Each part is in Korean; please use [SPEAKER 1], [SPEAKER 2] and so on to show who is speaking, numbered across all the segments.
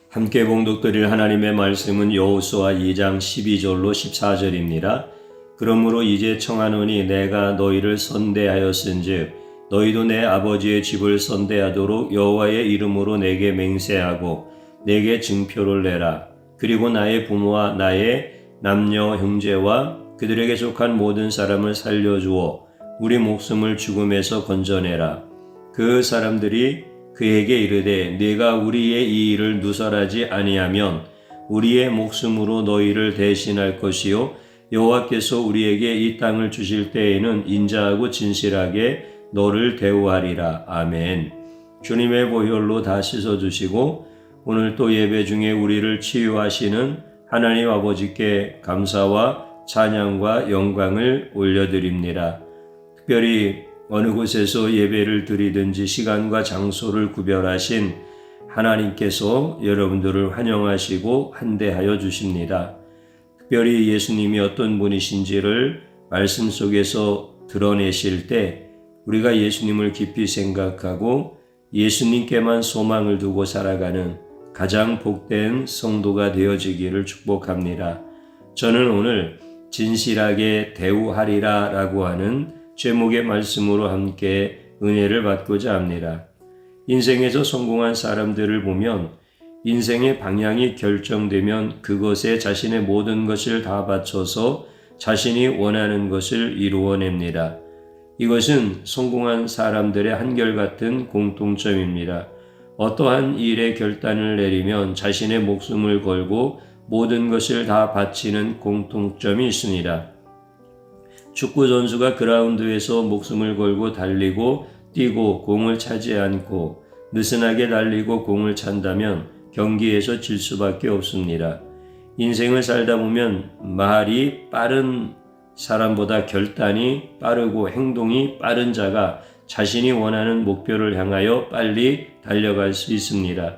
[SPEAKER 1] 함께 봉독드릴 하나님의 말씀은 여호수아 2장 12절로 14절입니다. 그러므로 이제 청하노니 내가 너희를 선대하였은즉 너희도 내 아버지의 집을 선대하도록 여호와의 이름으로 내게 맹세하고 내게 증표를 내라. 그리고 나의 부모와 나의 남녀 형제와 그들에게 속한 모든 사람을 살려주어 우리 목숨을 죽음에서 건져내라. 그 사람들이 그에게 이르되 네가 우리의 이 일을 누설하지 아니하면 우리의 목숨으로 너희를 대신할 것이요 여호와께서 우리에게 이 땅을 주실 때에는 인자하고 진실하게 너를 대우하리라. 아멘. 주님의 보혈로 다 씻어주시고 오늘 또 예배 중에 우리를 치유하시는 하나님 아버지께 감사와 찬양과 영광을 올려드립니다. 특별히 어느 곳에서 예배를 드리든지 시간과 장소를 구별하신 하나님께서 여러분들을 환영하시고 환대하여 주십니다. 특별히 예수님이 어떤 분이신지를 말씀 속에서 드러내실 때 우리가 예수님을 깊이 생각하고 예수님께만 소망을 두고 살아가는 가장 복된 성도가 되어지기를 축복합니다. 저는 오늘 진실하게 대우하리라 라고 하는 제목의 말씀으로 함께 은혜를 받고자 합니다. 인생에서 성공한 사람들을 보면 인생의 방향이 결정되면 그것에 자신의 모든 것을 다 바쳐서 자신이 원하는 것을 이루어냅니다. 이것은 성공한 사람들의 한결같은 공통점입니다. 어떠한 일에 결단을 내리면 자신의 목숨을 걸고 모든 것을 다 바치는 공통점이 있습니다. 축구 선수가 그라운드에서 목숨을 걸고 달리고 뛰고 공을 차지 않고 느슨하게 달리고 공을 찬다면 경기에서 질 수밖에 없습니다. 인생을 살다 보면 말이 빠른 사람보다 결단이 빠르고 행동이 빠른 자가 자신이 원하는 목표를 향하여 빨리 달려갈 수 있습니다.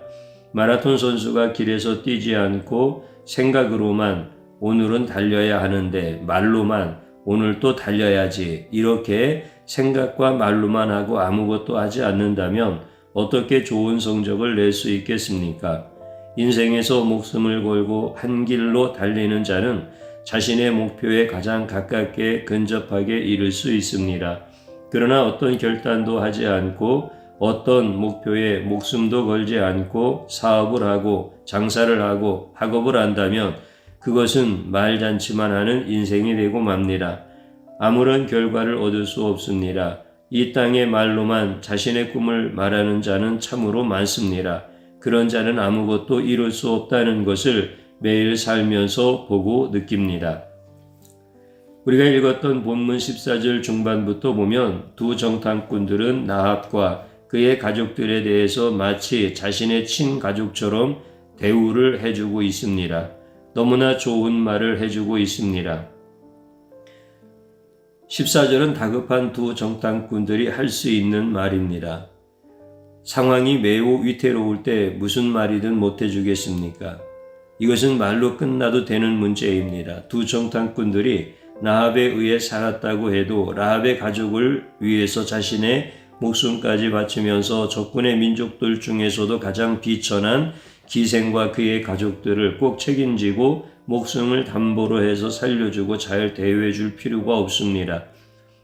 [SPEAKER 1] 마라톤 선수가 길에서 뛰지 않고 생각으로만 오늘은 달려야 하는데 말로만 오늘 또 달려야지 이렇게 생각과 말로만 하고 아무것도 하지 않는다면 어떻게 좋은 성적을 낼 수 있겠습니까? 인생에서 목숨을 걸고 한 길로 달리는 자는 자신의 목표에 가장 가깝게 근접하게 이룰 수 있습니다. 그러나 어떤 결단도 하지 않고 어떤 목표에 목숨도 걸지 않고 사업을 하고 장사를 하고 학업을 한다면 그것은 말잔치만 하는 인생이 되고 맙니다. 아무런 결과를 얻을 수 없습니다. 이 땅의 말로만 자신의 꿈을 말하는 자는 참으로 많습니다. 그런 자는 아무것도 이룰 수 없다는 것을 매일 살면서 보고 느낍니다. 우리가 읽었던 본문 14절 중반부터 보면 두 정탐꾼들은 나합과 그의 가족들에 대해서 마치 자신의 친가족처럼 대우를 해주고 있습니다. 너무나 좋은 말을 해주고 있습니다. 14절은 다급한 두 정탐꾼들이 할 수 있는 말입니다. 상황이 매우 위태로울 때 무슨 말이든 못해주겠습니까? 이것은 말로 끝나도 되는 문제입니다. 두 정탐꾼들이 라합에 의해 살았다고 해도 라합의 가족을 위해서 자신의 목숨까지 바치면서 적군의 민족들 중에서도 가장 비천한 기생과 그의 가족들을 꼭 책임지고 목숨을 담보로 해서 살려주고 잘 대우해줄 필요가 없습니다.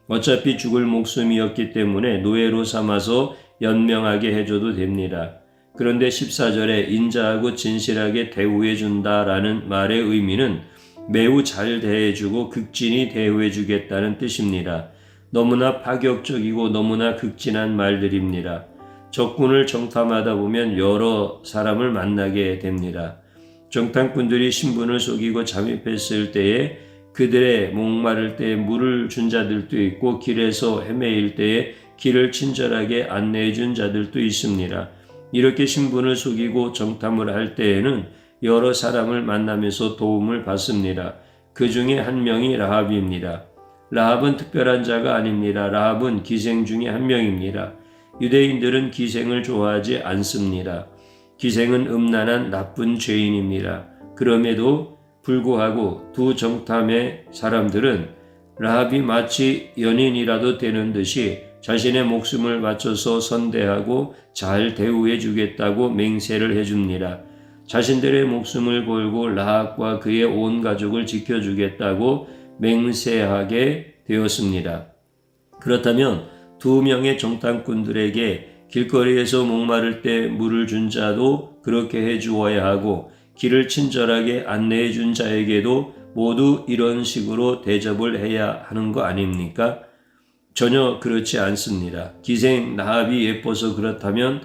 [SPEAKER 1] 어차피 죽을 목숨이었기 때문에 노예로 삼아서 연명하게 해줘도 됩니다. 그런데 14절에 인자하고 진실하게 대우해준다라는 말의 의미는 매우 잘 대해주고 극진히 대우해주겠다는 뜻입니다. 너무나 파격적이고 너무나 극진한 말들입니다. 적군을 정탐하다 보면 여러 사람을 만나게 됩니다. 정탐꾼들이 신분을 속이고 잠입했을 때에 그들의 목마를 때에 물을 준 자들도 있고 길에서 헤매일 때에 길을 친절하게 안내해 준 자들도 있습니다. 이렇게 신분을 속이고 정탐을 할 때에는 여러 사람을 만나면서 도움을 받습니다. 그 중에 한 명이 라합입니다. 라합은 특별한 자가 아닙니다. 라합은 기생 중에 한 명입니다. 유대인들은 기생을 좋아하지 않습니다. 기생은 음란한 나쁜 죄인입니다. 그럼에도 불구하고 두 정탐의 사람들은 라합이 마치 연인이라도 되는 듯이 자신의 목숨을 바쳐서 선대하고 잘 대우해 주겠다고 맹세를 해줍니다. 자신들의 목숨을 걸고 라합과 그의 온 가족을 지켜주겠다고 맹세하게 되었습니다. 그렇다면 두 명의 정탐꾼들에게 길거리에서 목마를 때 물을 준 자도 그렇게 해주어야 하고 길을 친절하게 안내해 준 자에게도 모두 이런 식으로 대접을 해야 하는 거 아닙니까? 전혀 그렇지 않습니다. 기생 라합이 예뻐서 그렇다면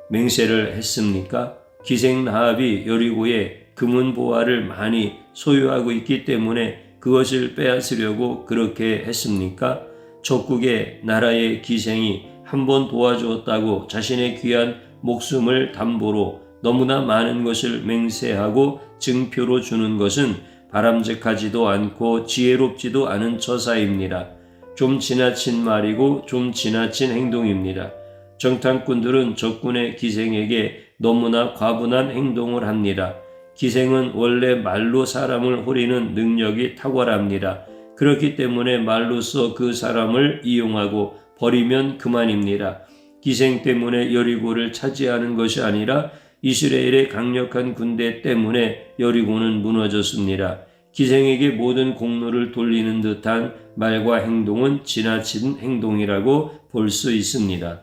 [SPEAKER 1] 맹세를 했습니까? 기생 라합이 여리고에 금은 보화를 많이 소유하고 있기 때문에 그것을 빼앗으려고 그렇게 했습니까? 적국의 나라의 기생이 한번 도와주었다고 자신의 귀한 목숨을 담보로 너무나 많은 것을 맹세하고 증표로 주는 것은 바람직하지도 않고 지혜롭지도 않은 처사입니다. 좀 지나친 말이고 좀 지나친 행동입니다. 정탐꾼들은 적군의 기생에게 너무나 과분한 행동을 합니다. 기생은 원래 말로 사람을 호리는 능력이 탁월합니다. 그렇기 때문에 말로써 그 사람을 이용하고 버리면 그만입니다. 기생 때문에 여리고를 차지하는 것이 아니라 이스라엘의 강력한 군대 때문에 여리고는 무너졌습니다. 기생에게 모든 공로를 돌리는 듯한 말과 행동은 지나친 행동이라고 볼 수 있습니다.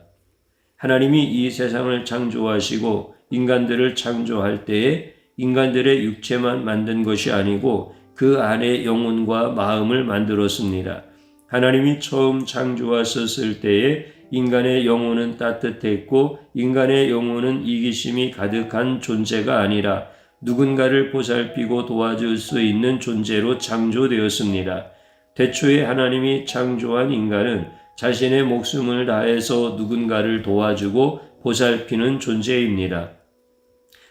[SPEAKER 1] 하나님이 이 세상을 창조하시고 인간들을 창조할 때에 인간들의 육체만 만든 것이 아니고 그 안에 영혼과 마음을 만들었습니다. 하나님이 처음 창조하셨을 때에 인간의 영혼은 따뜻했고 인간의 영혼은 이기심이 가득한 존재가 아니라 누군가를 보살피고 도와줄 수 있는 존재로 창조되었습니다. 태초에 하나님이 창조한 인간은 자신의 목숨을 다해서 누군가를 도와주고 보살피는 존재입니다.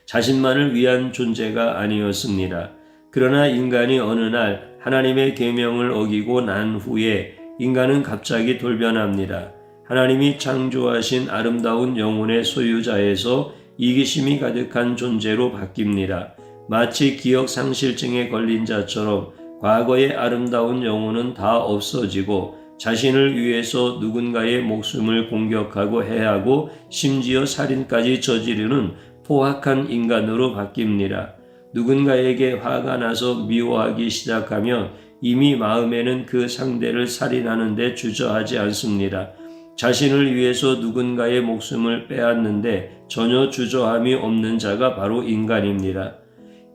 [SPEAKER 1] 자신만을 위한 존재가 아니었습니다. 그러나 인간이 어느 날 하나님의 계명을 어기고 난 후에 인간은 갑자기 돌변합니다. 하나님이 창조하신 아름다운 영혼의 소유자에서 이기심이 가득한 존재로 바뀝니다. 마치 기억상실증에 걸린 자처럼 과거의 아름다운 영혼은 다 없어지고 자신을 위해서 누군가의 목숨을 공격하고 해하고 심지어 살인까지 저지르는 포악한 인간으로 바뀝니다. 누군가에게 화가 나서 미워하기 시작하면 이미 마음에는 그 상대를 살인하는 데 주저하지 않습니다. 자신을 위해서 누군가의 목숨을 빼앗는데 전혀 주저함이 없는 자가 바로 인간입니다.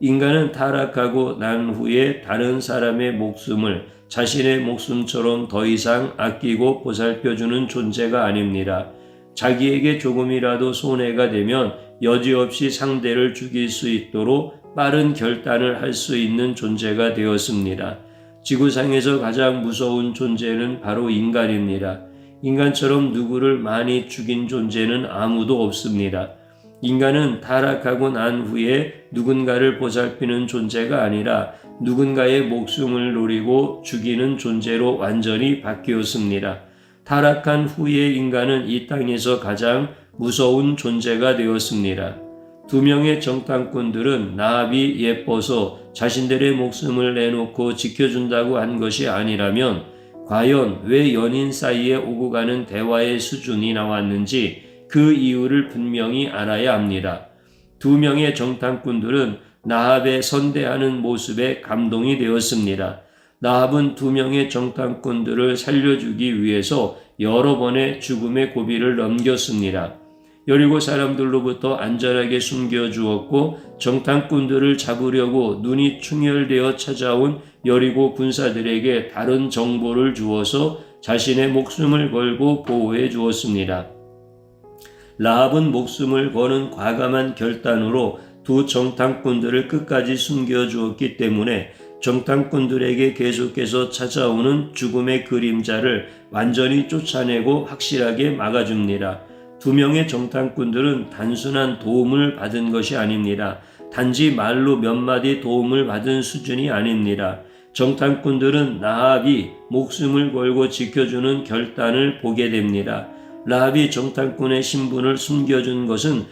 [SPEAKER 1] 인간은 타락하고 난 후에 다른 사람의 목숨을 자신의 목숨처럼 더 이상 아끼고 보살펴주는 존재가 아닙니다. 자기에게 조금이라도 손해가 되면 여지없이 상대를 죽일 수 있도록 빠른 결단을 할 수 있는 존재가 되었습니다. 지구상에서 가장 무서운 존재는 바로 인간입니다. 인간처럼 누구를 많이 죽인 존재는 아무도 없습니다. 인간은 타락하고 난 후에 누군가를 보살피는 존재가 아니라 누군가의 목숨을 노리고 죽이는 존재로 완전히 바뀌었습니다. 타락한 후에 인간은 이 땅에서 가장 무서운 존재가 되었습니다. 두 명의 정탐꾼들은 라합이 예뻐서 자신들의 목숨을 내놓고 지켜준다고 한 것이 아니라면 과연 왜 연인 사이에 오고 가는 대화의 수준이 나왔는지 그 이유를 분명히 알아야 합니다. 두 명의 정탐꾼들은 라합의 선대하는 모습에 감동이 되었습니다. 라합은 두 명의 정탐꾼들을 살려주기 위해서 여러 번의 죽음의 고비를 넘겼습니다. 여리고 사람들로부터 안전하게 숨겨주었고 정탐꾼들을 잡으려고 눈이 충혈되어 찾아온 여리고 군사들에게 다른 정보를 주어서 자신의 목숨을 걸고 보호해 주었습니다. 라합은 목숨을 거는 과감한 결단으로 두 정탐꾼들을 끝까지 숨겨주었기 때문에 정탐꾼들에게 계속해서 찾아오는 죽음의 그림자를 완전히 쫓아내고 확실하게 막아줍니다. 두 명의 정탐꾼들은 단순한 도움을 받은 것이 아닙니다. 단지 말로 몇 마디 도움을 받은 수준이 아닙니다. 정탐꾼들은 라합이 목숨을 걸고 지켜주는 결단을 보게 됩니다. 라합이 정탐꾼의 신분을 숨겨준 것은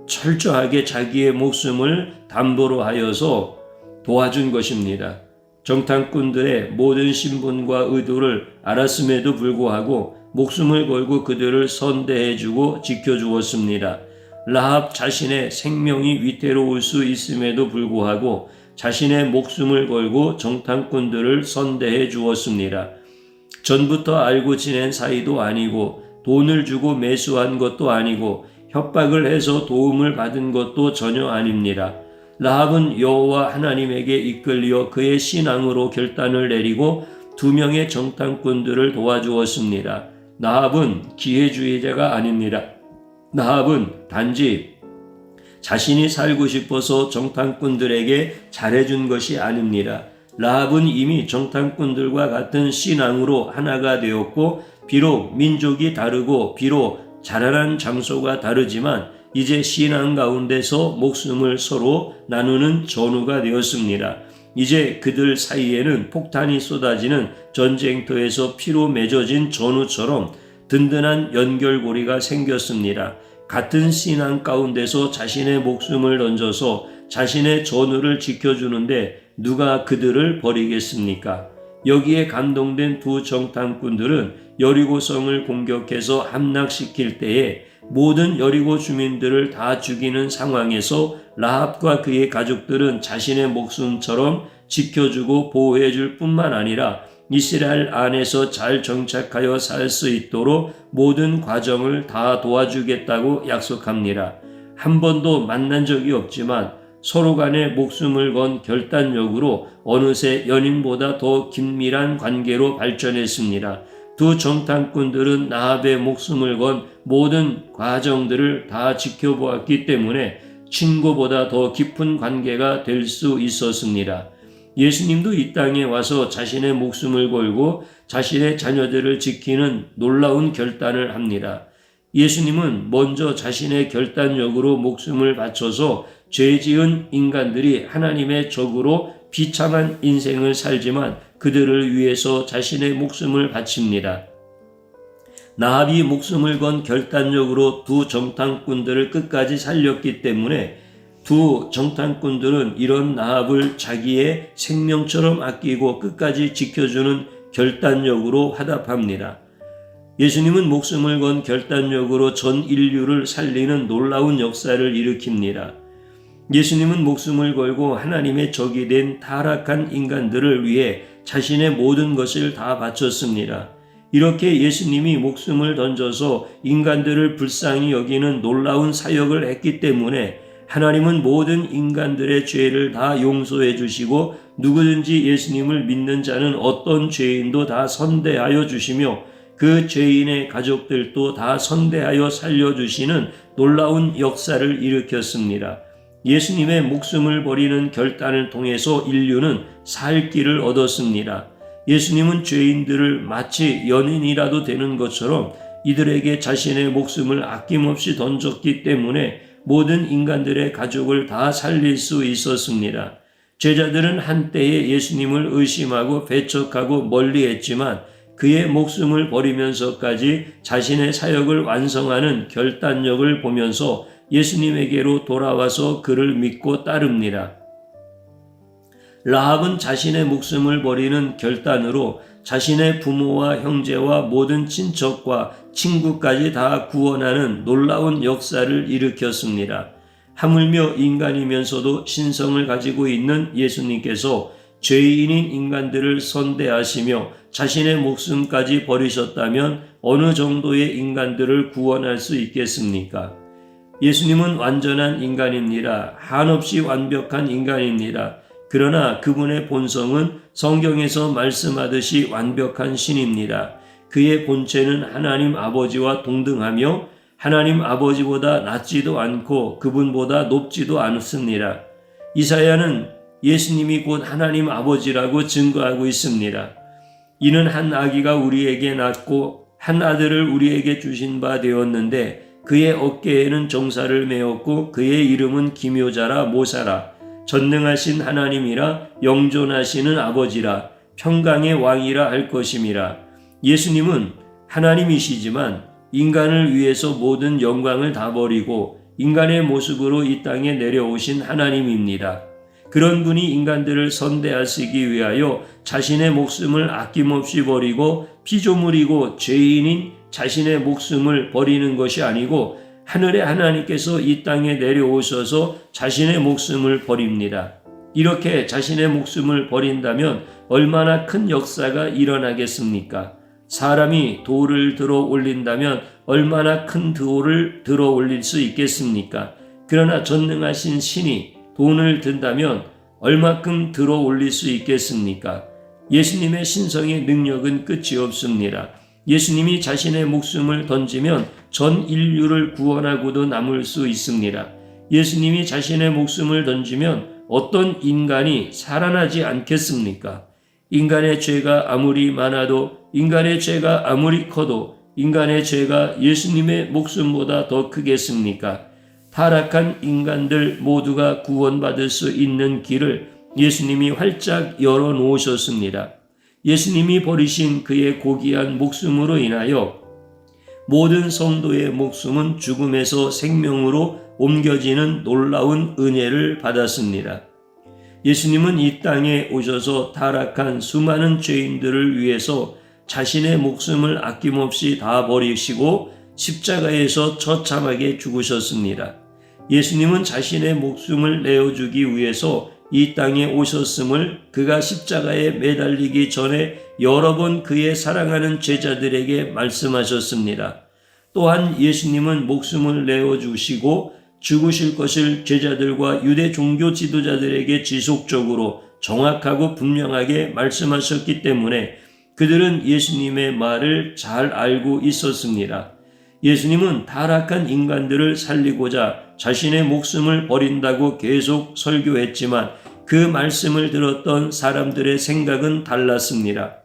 [SPEAKER 1] 철저하게 자기의 목숨을 담보로 하여서 도와준 것입니다. 정탐꾼들의 모든 신분과 의도를 알았음에도 불구하고 목숨을 걸고 그들을 선대해주고 지켜주었습니다. 라합 자신의 생명이 위태로울 수 있음에도 불구하고 자신의 목숨을 걸고 정탐꾼들을 선대해 주었습니다. 전부터 알고 지낸 사이도 아니고 돈을 주고 매수한 것도 아니고 협박을 해서 도움을 받은 것도 전혀 아닙니다. 라합은 여호와 하나님에게 이끌려 그의 신앙으로 결단을 내리고 2명의 정탐꾼들을 도와주었습니다. 라합은 기회주의자가 아닙니다. 라합은 단지 자신이 살고 싶어서 정탐꾼들에게 잘해준 것이 아닙니다. 라합은 이미 정탐꾼들과 같은 신앙으로 하나가 되었고 비록 민족이 다르고 비록 자라난 장소가 다르지만 이제 신앙 가운데서 목숨을 서로 나누는 전우가 되었습니다. 이제 그들 사이에는 폭탄이 쏟아지는 전쟁터에서 피로 맺어진 전우처럼 든든한 연결고리가 생겼습니다. 같은 신앙 가운데서 자신의 목숨을 던져서 자신의 전우를 지켜주는데 누가 그들을 버리겠습니까? 여기에 감동된 2 정탐꾼들은 여리고성을 공격해서 함락시킬 때에 모든 여리고 주민들을 다 죽이는 상황에서 라합과 그의 가족들은 자신의 목숨처럼 지켜주고 보호해줄 뿐만 아니라 이스라엘 안에서 잘 정착하여 살 수 있도록 모든 과정을 다 도와주겠다고 약속합니다. 한 번도 만난 적이 없지만 서로 간에 목숨을 건 결단력으로 어느새 연인보다 더 긴밀한 관계로 발전했습니다. 2 정탐꾼들은 라합의 목숨을 건 모든 과정들을 다 지켜보았기 때문에 친구보다 더 깊은 관계가 될 수 있었습니다. 예수님도 이 땅에 와서 자신의 목숨을 걸고 자신의 자녀들을 지키는 놀라운 결단을 합니다. 예수님은 먼저 자신의 결단력으로 목숨을 바쳐서 죄 지은 인간들이 하나님의 적으로 비참한 인생을 살지만 그들을 위해서 자신의 목숨을 바칩니다. 라합이 목숨을 건 결단력으로 2 정탐꾼들을 끝까지 살렸기 때문에 2 정탐꾼들은 이런 라합을 자기의 생명처럼 아끼고 끝까지 지켜주는 결단력으로 화답합니다. 예수님은 목숨을 건 결단력으로 전 인류를 살리는 놀라운 역사를 일으킵니다. 예수님은 목숨을 걸고 하나님의 적이 된 타락한 인간들을 위해 자신의 모든 것을 다 바쳤습니다. 이렇게 예수님이 목숨을 던져서 인간들을 불쌍히 여기는 놀라운 사역을 했기 때문에 하나님은 모든 인간들의 죄를 다 용서해 주시고 누구든지 예수님을 믿는 자는 어떤 죄인도 다 선대하여 주시며 그 죄인의 가족들도 다 선대하여 살려주시는 놀라운 역사를 일으켰습니다. 예수님의 목숨을 버리는 결단을 통해서 인류는 살 길을 얻었습니다. 예수님은 죄인들을 마치 연인이라도 되는 것처럼 이들에게 자신의 목숨을 아낌없이 던졌기 때문에 모든 인간들의 가족을 다 살릴 수 있었습니다. 제자들은 한때에 예수님을 의심하고 배척하고 멀리했지만 그의 목숨을 버리면서까지 자신의 사역을 완성하는 결단력을 보면서 예수님에게로 돌아와서 그를 믿고 따릅니다. 라합은 자신의 목숨을 버리는 결단으로 자신의 부모와 형제와 모든 친척과 친구까지 다 구원하는 놀라운 역사를 일으켰습니다. 하물며 인간이면서도 신성을 가지고 있는 예수님께서 죄인인 인간들을 선대하시며 자신의 목숨까지 버리셨다면 어느 정도의 인간들을 구원할 수 있겠습니까? 예수님은 완전한 인간입니다. 한없이 완벽한 인간입니다. 그러나 그분의 본성은 성경에서 말씀하듯이 완벽한 신입니다. 그의 본체는 하나님 아버지와 동등하며 하나님 아버지보다 낮지도 않고 그분보다 높지도 않습니다. 이사야는 예수님이 곧 하나님 아버지라고 증거하고 있습니다. 이는 한 아기가 우리에게 낳고 한 아들을 우리에게 주신 바 되었는데 그의 어깨에는 정사를 메었고 그의 이름은 기묘자라 모사라 전능하신 하나님이라 영존하시는 아버지라 평강의 왕이라 할 것임이라. 예수님은 하나님이시지만 인간을 위해서 모든 영광을 다 버리고 인간의 모습으로 이 땅에 내려오신 하나님입니다. 그런 분이 인간들을 선대하시기 위하여 자신의 목숨을 아낌없이 버리고 피조물이고 죄인인 자신의 목숨을 버리는 것이 아니고 하늘의 하나님께서 이 땅에 내려오셔서 자신의 목숨을 버립니다. 이렇게 자신의 목숨을 버린다면 얼마나 큰 역사가 일어나겠습니까? 사람이 돌을 들어 올린다면 얼마나 큰 돌을 들어 올릴 수 있겠습니까? 그러나 전능하신 신이 돈을 든다면 얼마큼 들어 올릴 수 있겠습니까? 예수님의 신성의 능력은 끝이 없습니다. 예수님이 자신의 목숨을 던지면 전 인류를 구원하고도 남을 수 있습니다. 예수님이 자신의 목숨을 던지면 어떤 인간이 살아나지 않겠습니까? 인간의 죄가 아무리 많아도, 인간의 죄가 아무리 커도 인간의 죄가 예수님의 목숨보다 더 크겠습니까? 타락한 인간들 모두가 구원받을 수 있는 길을 예수님이 활짝 열어놓으셨습니다. 예수님이 버리신 그의 고귀한 목숨으로 인하여 모든 성도의 목숨은 죽음에서 생명으로 옮겨지는 놀라운 은혜를 받았습니다. 예수님은 이 땅에 오셔서 타락한 수많은 죄인들을 위해서 자신의 목숨을 아낌없이 다 버리시고 십자가에서 처참하게 죽으셨습니다. 예수님은 자신의 목숨을 내어주기 위해서 이 땅에 오셨음을 그가 십자가에 매달리기 전에 여러 번 그의 사랑하는 제자들에게 말씀하셨습니다. 또한 예수님은 목숨을 내어주시고 죽으실 것을 제자들과 유대 종교 지도자들에게 지속적으로 정확하고 분명하게 말씀하셨기 때문에 그들은 예수님의 말을 잘 알고 있었습니다. 예수님은 타락한 인간들을 살리고자 자신의 목숨을 버린다고 계속 설교했지만 그 말씀을 들었던 사람들의 생각은 달랐습니다.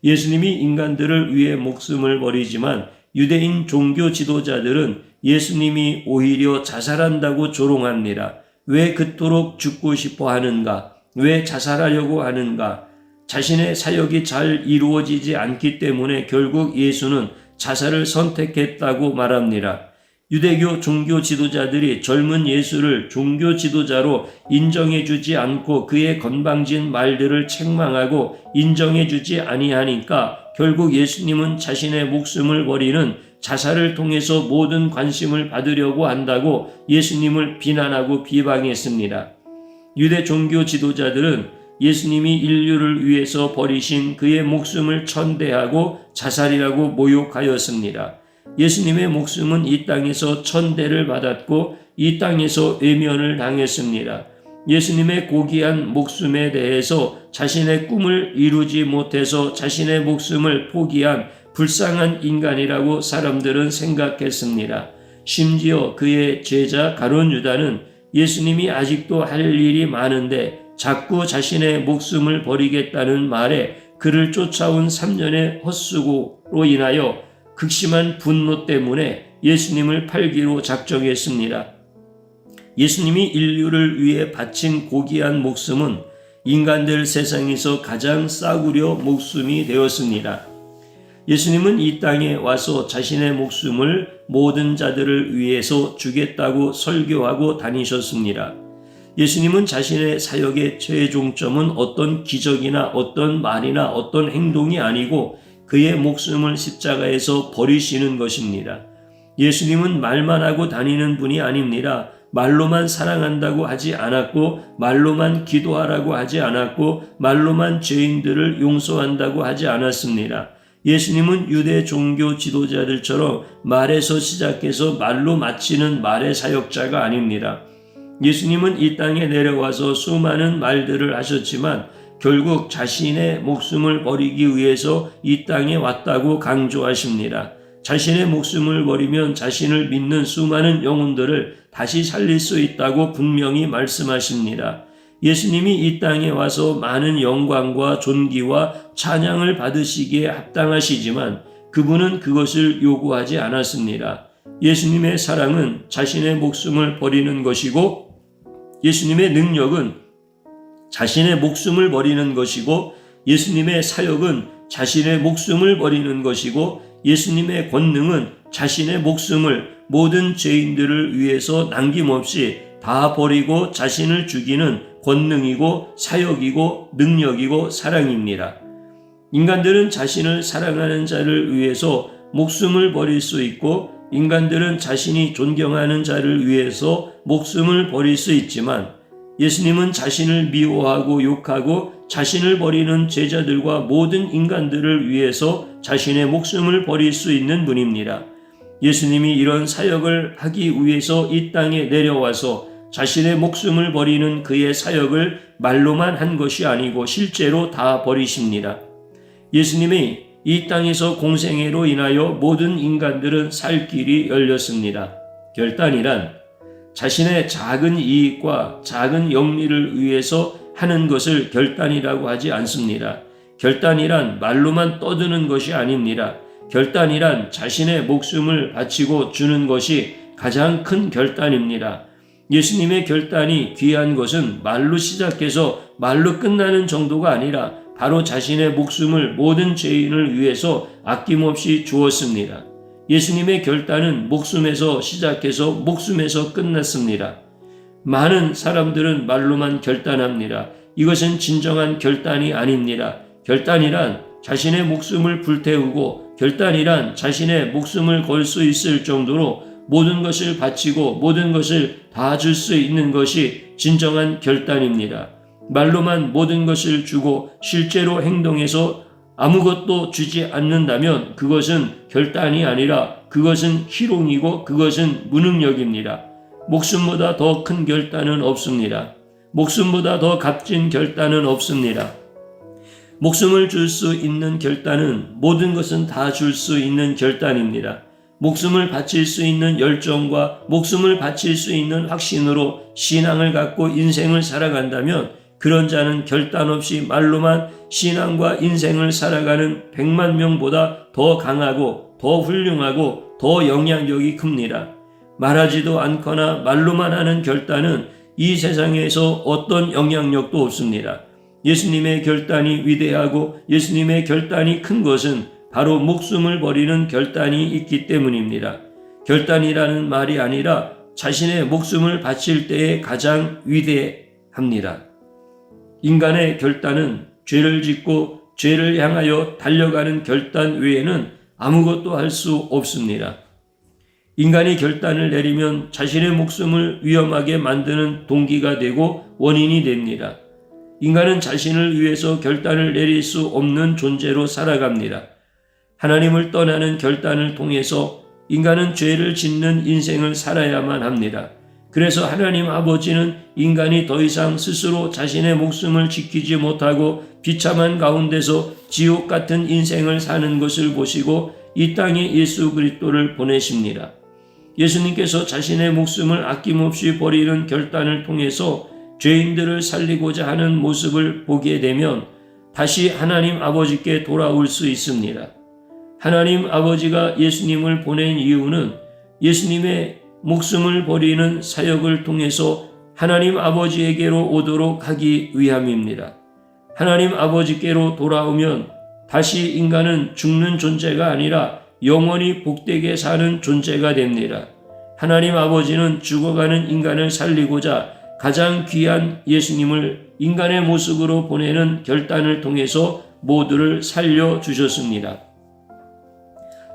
[SPEAKER 1] 예수님이 인간들을 위해 목숨을 버리지만 유대인 종교 지도자들은 예수님이 오히려 자살한다고 조롱합니다. 왜 그토록 죽고 싶어 하는가? 왜 자살하려고 하는가? 자신의 사역이 잘 이루어지지 않기 때문에 결국 예수는 자살을 선택했다고 말합니다. 유대교 종교 지도자들이 젊은 예수를 종교 지도자로 인정해주지 않고 그의 건방진 말들을 책망하고 인정해주지 아니하니까 결국 예수님은 자신의 목숨을 버리는 자살을 통해서 모든 관심을 받으려고 한다고 예수님을 비난하고 비방했습니다. 유대 종교 지도자들은 예수님이 인류를 위해서 버리신 그의 목숨을 천대하고 자살이라고 모욕하였습니다. 예수님의 목숨은 이 땅에서 천대를 받았고 이 땅에서 외면을 당했습니다. 예수님의 고귀한 목숨에 대해서 자신의 꿈을 이루지 못해서 자신의 목숨을 포기한 불쌍한 인간이라고 사람들은 생각했습니다. 심지어 그의 제자 가룟 유다는 예수님이 아직도 할 일이 많은데 자꾸 자신의 목숨을 버리겠다는 말에 그를 쫓아온 3년의 헛수고로 인하여 극심한 분노 때문에 예수님을 팔기로 작정했습니다. 예수님이 인류를 위해 바친 고귀한 목숨은 인간들 세상에서 가장 싸구려 목숨이 되었습니다. 예수님은 이 땅에 와서 자신의 목숨을 모든 자들을 위해서 주겠다고 설교하고 다니셨습니다. 예수님은 자신의 사역의 최종점은 어떤 기적이나 어떤 말이나 어떤 행동이 아니고 그의 목숨을 십자가에서 버리시는 것입니다. 예수님은 말만 하고 다니는 분이 아닙니다. 말로만 사랑한다고 하지 않았고 말로만 기도하라고 하지 않았고 말로만 죄인들을 용서한다고 하지 않았습니다. 예수님은 유대 종교 지도자들처럼 말에서 시작해서 말로 마치는 말의 사역자가 아닙니다. 예수님은 이 땅에 내려와서 수많은 말들을 하셨지만 결국 자신의 목숨을 버리기 위해서 이 땅에 왔다고 강조하십니다. 자신의 목숨을 버리면 자신을 믿는 수많은 영혼들을 다시 살릴 수 있다고 분명히 말씀하십니다. 예수님이 이 땅에 와서 많은 영광과 존귀와 찬양을 받으시기에 합당하시지만 그분은 그것을 요구하지 않았습니다. 예수님의 사랑은 자신의 목숨을 버리는 것이고 예수님의 능력은 자신의 목숨을 버리는 것이고 예수님의 사역은 자신의 목숨을 버리는 것이고 예수님의 권능은 자신의 목숨을 모든 죄인들을 위해서 남김없이 다 버리고 자신을 죽이는 권능이고 사역이고 능력이고 사랑입니다. 인간들은 자신을 사랑하는 자를 위해서 목숨을 버릴 수 있고 인간들은 자신이 존경하는 자를 위해서 목숨을 버릴 수 있지만 예수님은 자신을 미워하고 욕하고 자신을 버리는 제자들과 모든 인간들을 위해서 자신의 목숨을 버릴 수 있는 분입니다. 예수님이 이런 사역을 하기 위해서 이 땅에 내려와서 자신의 목숨을 버리는 그의 사역을 말로만 한 것이 아니고 실제로 다 버리십니다. 예수님이 이 땅에서 공생애로 인하여 모든 인간들은 살 길이 열렸습니다. 결단이란 자신의 작은 이익과 작은 영리를 위해서 하는 것을 결단이라고 하지 않습니다. 결단이란 말로만 떠드는 것이 아닙니다. 결단이란 자신의 목숨을 바치고 주는 것이 가장 큰 결단입니다. 예수님의 결단이 귀한 것은 말로 시작해서 말로 끝나는 정도가 아니라 바로 자신의 목숨을 모든 죄인을 위해서 아낌없이 주었습니다. 예수님의 결단은 목숨에서 시작해서 목숨에서 끝났습니다. 많은 사람들은 말로만 결단합니다. 이것은 진정한 결단이 아닙니다. 결단이란 자신의 목숨을 불태우고 결단이란 자신의 목숨을 걸 수 있을 정도로 모든 것을 바치고 모든 것을 다 줄 수 있는 것이 진정한 결단입니다. 말로만 모든 것을 주고 실제로 행동해서 아무것도 주지 않는다면 그것은 결단이 아니라 그것은 희롱이고 그것은 무능력입니다. 목숨보다 더 큰 결단은 없습니다. 목숨보다 더 값진 결단은 없습니다. 목숨을 줄 수 있는 결단은 모든 것은 다 줄 수 있는 결단입니다. 목숨을 바칠 수 있는 열정과 목숨을 바칠 수 있는 확신으로 신앙을 갖고 인생을 살아간다면 그런 자는 결단 없이 말로만 신앙과 인생을 살아가는 100만 명보다 더 강하고 더 훌륭하고 더 영향력이 큽니다. 말하지도 않거나 말로만 하는 결단은 이 세상에서 어떤 영향력도 없습니다. 예수님의 결단이 위대하고 예수님의 결단이 큰 것은 바로 목숨을 버리는 결단이 있기 때문입니다. 결단이라는 말이 아니라 자신의 목숨을 바칠 때에 가장 위대합니다. 인간의 결단은 죄를 짓고 죄를 향하여 달려가는 결단 외에는 아무것도 할 수 없습니다. 인간이 결단을 내리면 자신의 목숨을 위험하게 만드는 동기가 되고 원인이 됩니다. 인간은 자신을 위해서 결단을 내릴 수 없는 존재로 살아갑니다. 하나님을 떠나는 결단을 통해서 인간은 죄를 짓는 인생을 살아야만 합니다. 그래서 하나님 아버지는 인간이 더 이상 스스로 자신의 목숨을 지키지 못하고 비참한 가운데서 지옥 같은 인생을 사는 것을 보시고 이 땅에 예수 그리스도를 보내십니다. 예수님께서 자신의 목숨을 아낌없이 버리는 결단을 통해서 죄인들을 살리고자 하는 모습을 보게 되면 다시 하나님 아버지께 돌아올 수 있습니다. 하나님 아버지가 예수님을 보낸 이유는 예수님의 목숨을 버리는 사역을 통해서 하나님 아버지에게로 오도록 하기 위함입니다. 하나님 아버지께로 돌아오면 다시 인간은 죽는 존재가 아니라 영원히 복되게 사는 존재가 됩니다. 하나님 아버지는 죽어가는 인간을 살리고자 가장 귀한 예수님을 인간의 모습으로 보내는 결단을 통해서 모두를 살려주셨습니다.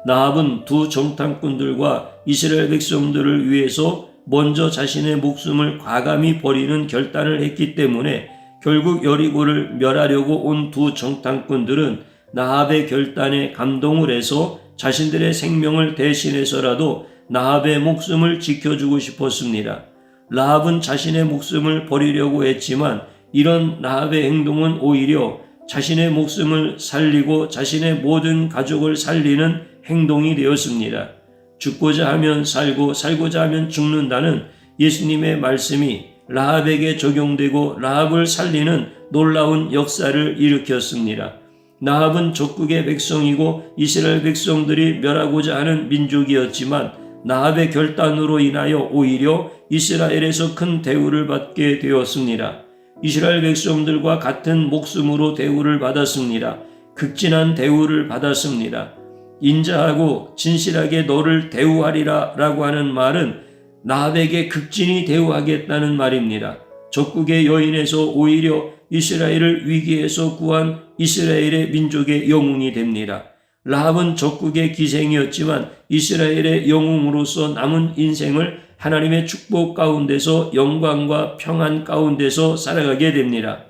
[SPEAKER 1] 나합은 두 정탐꾼들과 이스라엘 백성들을 위해서 먼저 자신의 목숨을 과감히 버리는 결단을 했기 때문에 결국 여리고를 멸하려고 온 두 정탐꾼들은 나합의 결단에 감동을 해서 자신들의 생명을 대신해서라도 나합의 목숨을 지켜주고 싶었습니다. 나합은 자신의 목숨을 버리려고 했지만 이런 나합의 행동은 오히려 자신의 목숨을 살리고 자신의 모든 가족을 살리는 행동이 되었습니다. 죽고자 하면 살고 살고자 하면 죽는다는 예수님의 말씀이 라합에게 적용되고 라합을 살리는 놀라운 역사를 일으켰습니다. 나합은 적국의 백성이고 이스라엘 백성들이 멸하고자 하는 민족이었지만 나합의 결단으로 인하여 오히려 이스라엘에서 큰 대우를 받게 되었습니다. 이스라엘 백성들과 같은 목숨으로 대우를 받았습니다. 극진한 대우를 받았습니다. 인자하고 진실하게 너를 대우하리라 라고 하는 말은 라합에게 극진히 대우하겠다는 말입니다. 적국의 여인에서 오히려 이스라엘을 위기에서 구한 이스라엘의 민족의 영웅이 됩니다. 라합은 적국의 기생이었지만 이스라엘의 영웅으로서 남은 인생을 하나님의 축복 가운데서 영광과 평안 가운데서 살아가게 됩니다.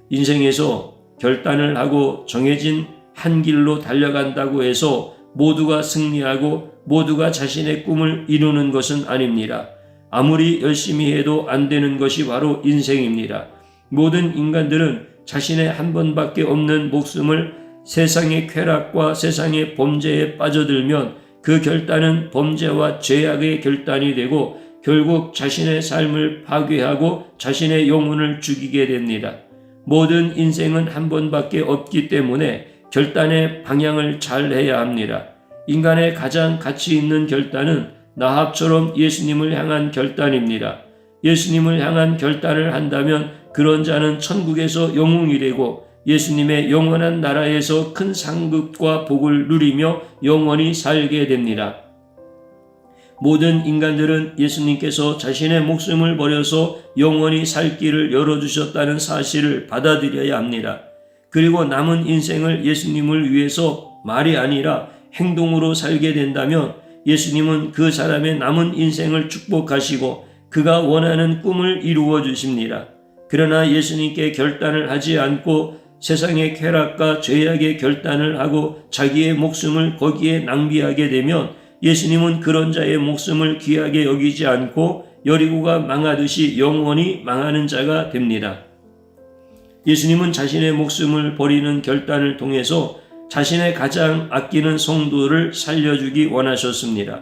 [SPEAKER 1] 인생에서 결단을 하고 정해진 한 길로 달려간다고 해서 모두가 승리하고 모두가 자신의 꿈을 이루는 것은 아닙니다. 아무리 열심히 해도 안 되는 것이 바로 인생입니다. 모든 인간들은 자신의 한 번밖에 없는 목숨을 세상의 쾌락과 세상의 범죄에 빠져들면 그 결단은 범죄와 죄악의 결단이 되고 결국 자신의 삶을 파괴하고 자신의 영혼을 죽이게 됩니다. 모든 인생은 한 번밖에 없기 때문에 결단의 방향을 잘 해야 합니다. 인간의 가장 가치 있는 결단은 라합처럼 예수님을 향한 결단입니다. 예수님을 향한 결단을 한다면 그런 자는 천국에서 영웅이 되고 예수님의 영원한 나라에서 큰 상급과 복을 누리며 영원히 살게 됩니다. 모든 인간들은 예수님께서 자신의 목숨을 버려서 영원히 살 길을 열어주셨다는 사실을 받아들여야 합니다. 그리고 남은 인생을 예수님을 위해서 말이 아니라 행동으로 살게 된다면 예수님은 그 사람의 남은 인생을 축복하시고 그가 원하는 꿈을 이루어 주십니다. 그러나 예수님께 결단을 하지 않고 세상의 쾌락과 죄악의 결단을 하고 자기의 목숨을 거기에 낭비하게 되면 예수님은 그런 자의 목숨을 귀하게 여기지 않고 여리고가 망하듯이 영원히 망하는 자가 됩니다. 예수님은 자신의 목숨을 버리는 결단을 통해서 자신의 가장 아끼는 성도를 살려주기 원하셨습니다.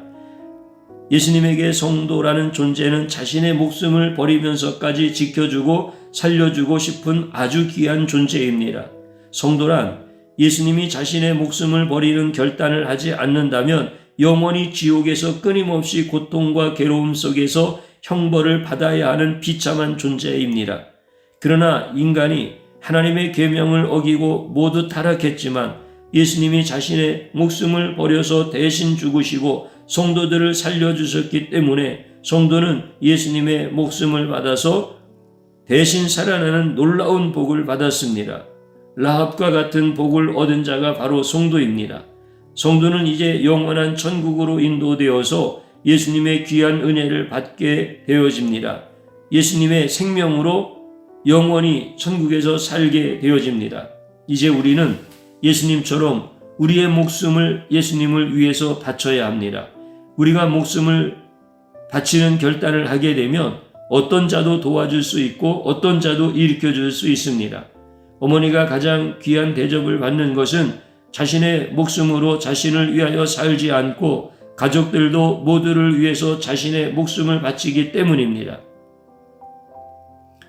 [SPEAKER 1] 예수님에게 성도라는 존재는 자신의 목숨을 버리면서까지 지켜주고 살려주고 싶은 아주 귀한 존재입니다. 성도란 예수님이 자신의 목숨을 버리는 결단을 하지 않는다면 영원히 지옥에서 끊임없이 고통과 괴로움 속에서 형벌을 받아야 하는 비참한 존재입니다. 그러나 인간이 하나님의 계명을 어기고 모두 타락했지만 예수님이 자신의 목숨을 버려서 대신 죽으시고 성도들을 살려주셨기 때문에 성도는 예수님의 목숨을 받아서 대신 살아나는 놀라운 복을 받았습니다. 라합과 같은 복을 얻은 자가 바로 성도입니다. 성도는 이제 영원한 천국으로 인도되어서 예수님의 귀한 은혜를 받게 되어집니다. 예수님의 생명으로 영원히 천국에서 살게 되어집니다. 이제 우리는 예수님처럼 우리의 목숨을 예수님을 위해서 바쳐야 합니다. 우리가 목숨을 바치는 결단을 하게 되면 어떤 자도 도와줄 수 있고 어떤 자도 일으켜줄 수 있습니다. 어머니가 가장 귀한 대접을 받는 것은 자신의 목숨으로 자신을 위하여 살지 않고 가족들도 모두를 위해서 자신의 목숨을 바치기 때문입니다.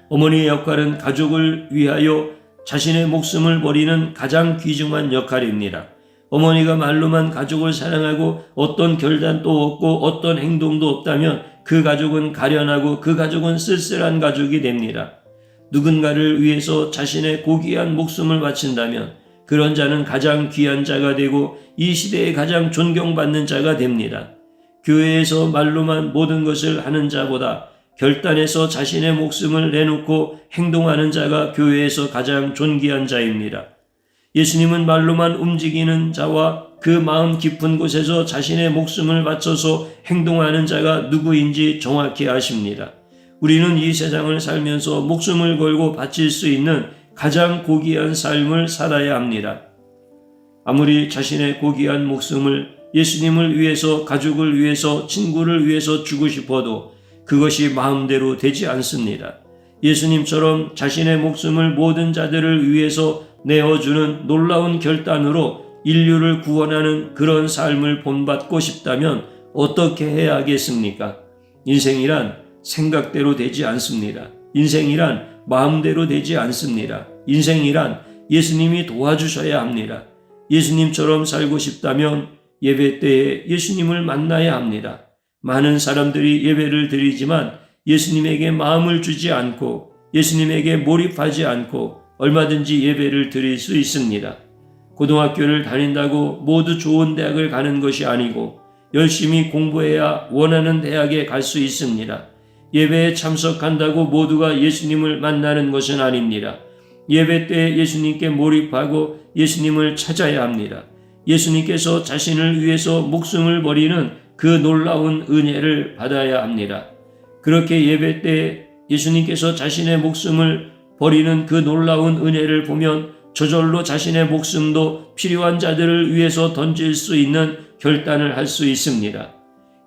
[SPEAKER 1] 어머니의 역할은 가족을 위하여 자신의 목숨을 버리는 가장 귀중한 역할입니다. 어머니가 말로만 가족을 사랑하고 어떤 결단도 없고 어떤 행동도 없다면 그 가족은 가련하고 그 가족은 쓸쓸한 가족이 됩니다. 누군가를 위해서 자신의 고귀한 목숨을 바친다면 그런 자는 가장 귀한 자가 되고 이 시대에 가장 존경받는 자가 됩니다. 교회에서 말로만 모든 것을 하는 자보다 결단해서 자신의 목숨을 내놓고 행동하는 자가 교회에서 가장 존귀한 자입니다. 예수님은 말로만 움직이는 자와 그 마음 깊은 곳에서 자신의 목숨을 바쳐서 행동하는 자가 누구인지 정확히 아십니다. 우리는 이 세상을 살면서 목숨을 걸고 바칠 수 있는 가장 고귀한 삶을 살아야 합니다. 아무리 자신의 고귀한 목숨을 예수님을 위해서, 가족을 위해서, 친구를 위해서 주고 싶어도 그것이 마음대로 되지 않습니다. 예수님처럼 자신의 목숨을 모든 자들을 위해서 내어주는 놀라운 결단으로 인류를 구원하는 그런 삶을 본받고 싶다면 어떻게 해야 하겠습니까? 인생이란 생각대로 되지 않습니다. 인생이란 마음대로 되지 않습니다. 인생이란 예수님이 도와주셔야 합니다. 예수님처럼 살고 싶다면 예배 때에 예수님을 만나야 합니다. 많은 사람들이 예배를 드리지만 예수님에게 마음을 주지 않고 예수님에게 몰입하지 않고 얼마든지 예배를 드릴 수 있습니다. 고등학교를 다닌다고 모두 좋은 대학을 가는 것이 아니고 열심히 공부해야 원하는 대학에 갈 수 있습니다. 예배에 참석한다고 모두가 예수님을 만나는 것은 아닙니다. 예배 때 예수님께 몰입하고 예수님을 찾아야 합니다. 예수님께서 자신을 위해서 목숨을 버리는 그 놀라운 은혜를 받아야 합니다. 그렇게 예배 때 예수님께서 자신의 목숨을 버리는 그 놀라운 은혜를 보면 저절로 자신의 목숨도 필요한 자들을 위해서 던질 수 있는 결단을 할 수 있습니다.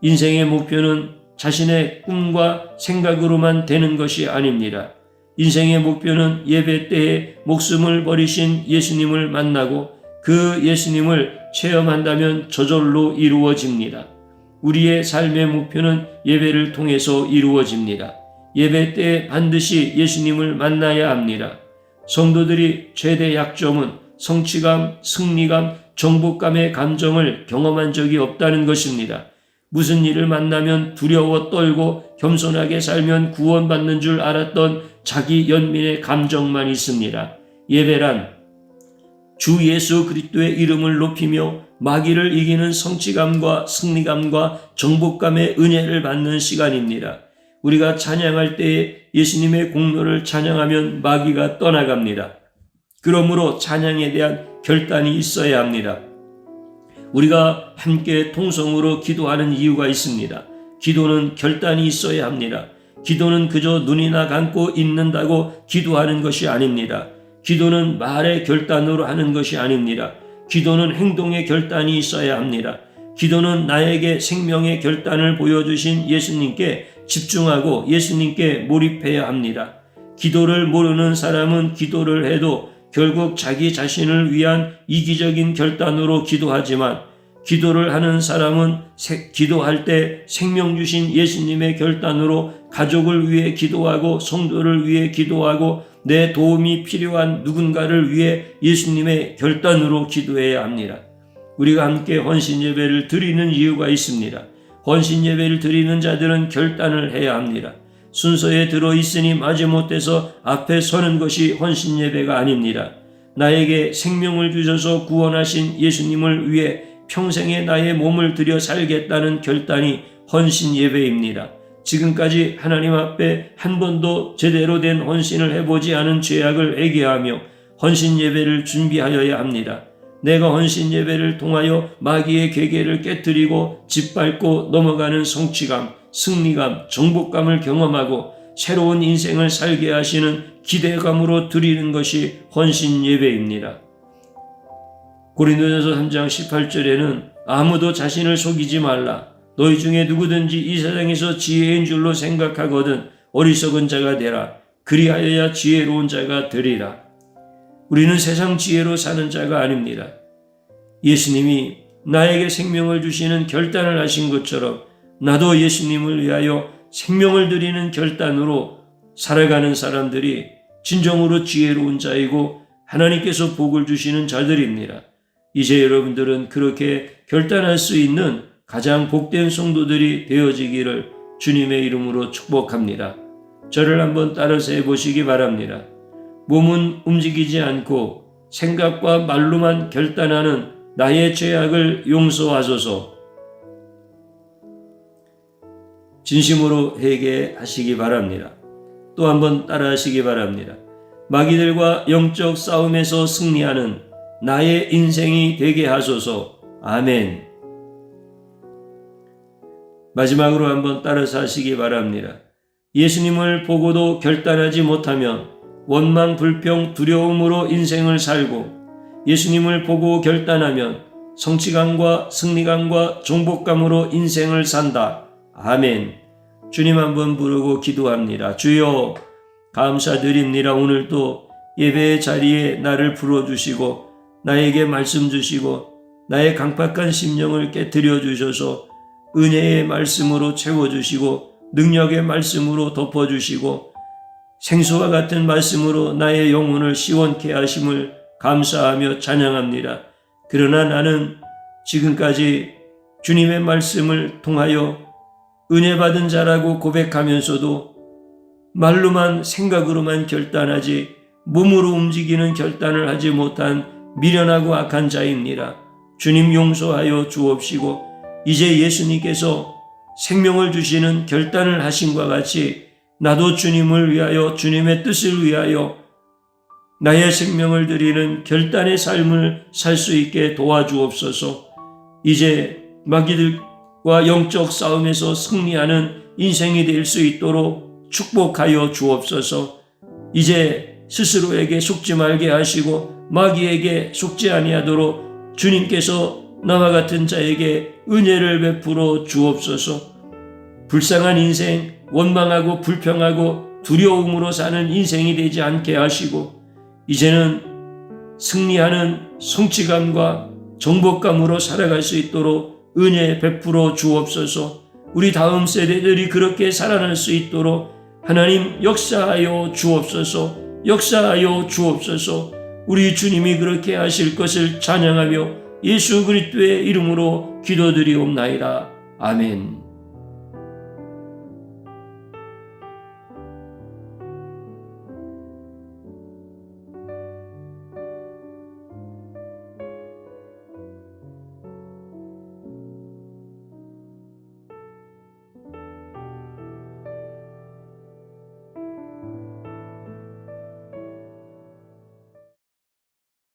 [SPEAKER 1] 인생의 목표는 자신의 꿈과 생각으로만 되는 것이 아닙니다. 인생의 목표는 예배 때에 목숨을 버리신 예수님을 만나고 그 예수님을 체험한다면 저절로 이루어집니다. 우리의 삶의 목표는 예배를 통해서 이루어집니다. 예배 때 반드시 예수님을 만나야 합니다. 성도들이 최대 약점은 성취감, 승리감, 정복감의 감정을 경험한 적이 없다는 것입니다. 무슨 일을 만나면 두려워 떨고 겸손하게 살면 구원받는 줄 알았던 자기 연민의 감정만 있습니다. 예배란 주 예수 그리스도의 이름을 높이며 마귀를 이기는 성취감과 승리감과 정복감의 은혜를 받는 시간입니다. 우리가 찬양할 때에 예수님의 공로를 찬양하면 마귀가 떠나갑니다. 그러므로 찬양에 대한 결단이 있어야 합니다. 우리가 함께 통성으로 기도하는 이유가 있습니다. 기도는 결단이 있어야 합니다. 기도는 그저 눈이나 감고 있는다고 기도하는 것이 아닙니다. 기도는 말의 결단으로 하는 것이 아닙니다. 기도는 행동의 결단이 있어야 합니다. 기도는 나에게 생명의 결단을 보여주신 예수님께 집중하고 예수님께 몰입해야 합니다. 기도를 모르는 사람은 기도를 해도 결국 자기 자신을 위한 이기적인 결단으로 기도하지만 기도를 하는 사람은 기도할 때 생명 주신 예수님의 결단으로 가족을 위해 기도하고 성도를 위해 기도하고 내 도움이 필요한 누군가를 위해 예수님의 결단으로 기도해야 합니다. 우리가 함께 헌신 예배를 드리는 이유가 있습니다. 헌신 예배를 드리는 자들은 결단을 해야 합니다. 순서에 들어있으니 마지못해서 앞에 서는 것이 헌신 예배가 아닙니다. 나에게 생명을 주셔서 구원하신 예수님을 위해 평생에 나의 몸을 들여 살겠다는 결단이 헌신 예배입니다. 지금까지 하나님 앞에 한 번도 제대로 된 헌신을 해보지 않은 죄악을 회개하며 헌신 예배를 준비하여야 합니다. 내가 헌신 예배를 통하여 마귀의 계계를 깨뜨리고 짓밟고 넘어가는 성취감, 승리감, 정복감을 경험하고 새로운 인생을 살게 하시는 기대감으로 드리는 것이 헌신 예배입니다. 고린도전서 3장 18절에는 아무도 자신을 속이지 말라. 너희 중에 누구든지 이 세상에서 지혜인 줄로 생각하거든 어리석은 자가 되라. 그리하여야 지혜로운 자가 되리라. 우리는 세상 지혜로 사는 자가 아닙니다. 예수님이 나에게 생명을 주시는 결단을 하신 것처럼 나도 예수님을 위하여 생명을 드리는 결단으로 살아가는 사람들이 진정으로 지혜로운 자이고 하나님께서 복을 주시는 자들입니다. 이제 여러분들은 그렇게 결단할 수 있는 가장 복된 성도들이 되어지기를 주님의 이름으로 축복합니다. 저를 한번 따라서 해보시기 바랍니다. 몸은 움직이지 않고 생각과 말로만 결단하는 나의 죄악을 용서하소서. 진심으로 회개하시기 바랍니다. 또 한번 따라하시기 바랍니다. 마귀들과 영적 싸움에서 승리하는 나의 인생이 되게 하소서. 아멘. 마지막으로 한번 따라서 하시기 바랍니다. 예수님을 보고도 결단하지 못하면 원망, 불평, 두려움으로 인생을 살고 예수님을 보고 결단하면 성취감과 승리감과 정복감으로 인생을 산다. 아멘. 주님 한번 부르고 기도합니다. 주여 감사드립니다. 오늘도 예배의 자리에 나를 불러주시고 나에게 말씀 주시고 나의 강팍한 심령을 깨뜨려 주셔서 은혜의 말씀으로 채워주시고 능력의 말씀으로 덮어주시고 생수와 같은 말씀으로 나의 영혼을 시원케 하심을 감사하며 찬양합니다. 그러나 나는 지금까지 주님의 말씀을 통하여 은혜 받은 자라고 고백하면서도 말로만 생각으로만 결단하지 몸으로 움직이는 결단을 하지 못한 미련하고 악한 자입니다. 주님 용서하여 주옵시고 이제 예수님께서 생명을 주시는 결단을 하신과 같이 나도 주님을 위하여 주님의 뜻을 위하여 나의 생명을 드리는 결단의 삶을 살 수 있게 도와주옵소서. 이제 마귀들과 영적 싸움에서 승리하는 인생이 될 수 있도록 축복하여 주옵소서. 이제 스스로에게 속지 말게 하시고 마귀에게 속지 아니하도록 주님께서 나와 같은 자에게 은혜를 베풀어 주옵소서. 불쌍한 인생, 원망하고 불평하고 두려움으로 사는 인생이 되지 않게 하시고 이제는 승리하는 성취감과 정복감으로 살아갈 수 있도록 은혜 베풀어 주옵소서. 우리 다음 세대들이 그렇게 살아날 수 있도록 하나님 역사하여 주옵소서. 역사하여 주옵소서. 우리 주님이 그렇게 하실 것을 찬양하며 예수 그리스도의 이름으로 기도드리옵나이다. 아멘.